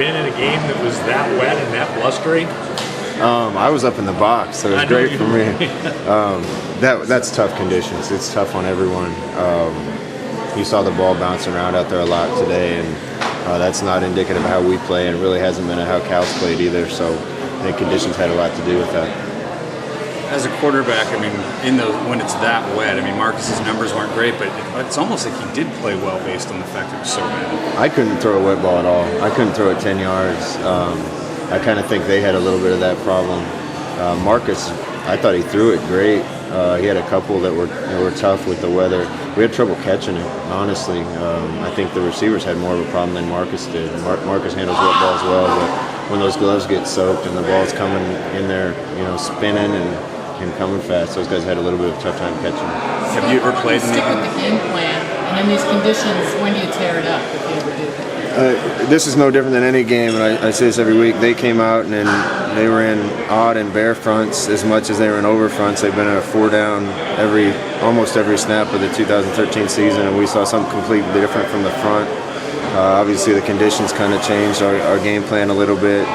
been in a game that was that wet and that blustery? I was up in the box, so it was great for me. That's tough conditions. It's tough on everyone. You saw the ball bouncing around out there a lot today, and that's not indicative of how we play, and it really hasn't been how Cal's played either. So I think conditions had a lot to do with that. As a quarterback, I mean, when it's that wet, I mean, Marcus's numbers weren't great, but it's almost like he did play well based on the fact that it was so bad. I couldn't throw a wet ball at all. I couldn't throw it 10 yards. I kind of think they had a little bit of that problem. Marcus, I thought he threw it great. He had a couple that were tough with the weather. We had trouble catching it, honestly. I think the receivers had more of a problem than Marcus did. Marcus handles wet balls well, but when those gloves get soaked and the ball's coming in there, spinning and coming fast, those guys had a little bit of a tough time catching it. Have you ever played Stick with the game plan, and in these conditions, when do you tear it up, if you ever do? This is no different than any game, and I say this every week. They came out and they were in odd and bare fronts as much as they were in over fronts. They've been in a 4-down almost every snap of the 2013 season, and we saw something completely different from the front. Obviously, the conditions kind of changed our game plan a little bit.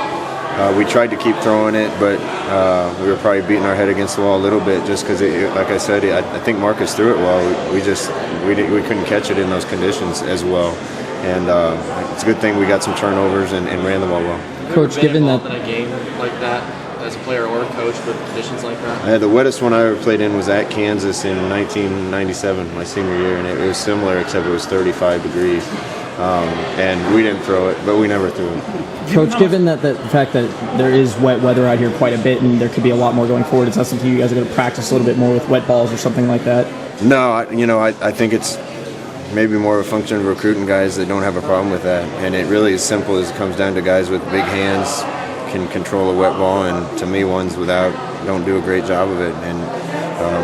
We tried to keep throwing it, but we were probably beating our head against the wall a little bit just because, like I said, I think Marcus threw it well. We couldn't catch it in those conditions as well. And it's a good thing we got some turnovers and ran the ball well. Coach, given that in a game like that as a player or a coach with conditions like that? The wettest one I ever played in was at Kansas in 1997, my senior year, and it was similar except it was 35 degrees. And we didn't throw it, but we never threw it. Coach, given that the fact that there is wet weather out here quite a bit and there could be a lot more going forward, is that something you guys are going to practice a little bit more with wet balls or something like that? No, I think it's maybe more of a function of recruiting guys that don't have a problem with that. And it really is simple as it comes down to guys with big hands can control a wet ball, and to me ones without don't do a great job of it. And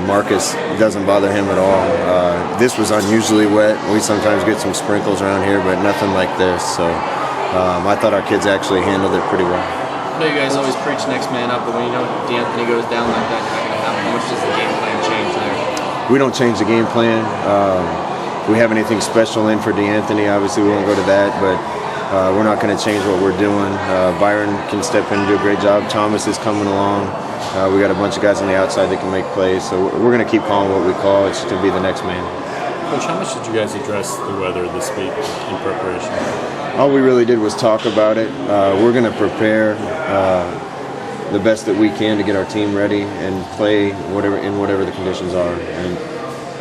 Marcus, doesn't bother him at all. This was unusually wet. We sometimes get some sprinkles around here, but nothing like this. So I thought our kids actually handled it pretty well. I know you guys always preach next man up, but when D'Anthony goes down like that, you're not going to have. How much does the game plan change there? We don't change the game plan. If we have anything special in for D'Anthony, obviously we won't go to that, but we're not going to change what we're doing. Byron can step in and do a great job. Thomas is coming along. We got a bunch of guys on the outside that can make plays, so we're going to keep calling what we call. It's to be the next man. Coach, how much did you guys address the weather this week in preparation? All we really did was talk about it. We're going to prepare the best that we can to get our team ready and play whatever the conditions are. And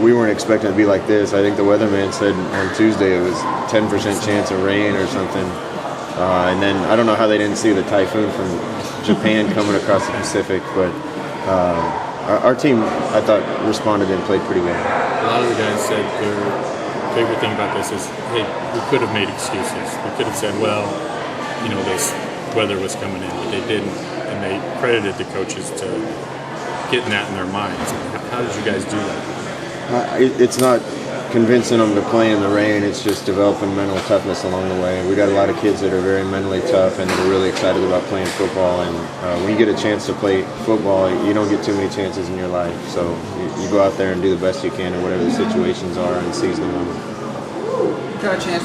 we weren't expecting it to be like this. I think the weatherman said on Tuesday it was 10% chance of rain or something. And then I don't know how they didn't see the typhoon from Japan coming across the Pacific, but our team, I thought, responded and played pretty well. A lot of the guys said their favorite thing about this is, hey, we could have made excuses. We could have said, well, this weather was coming in, but they didn't, and they credited the coaches to getting that in their minds. How did you guys do that? It's not convincing them to play in the rain. It's just developing mental toughness along the way. We got a lot of kids that are very mentally tough and that are really excited about playing football. And when you get a chance to play football, you don't get too many chances in your life. So you go out there and do the best you can in whatever the situations are and seize the moment. Got a chance.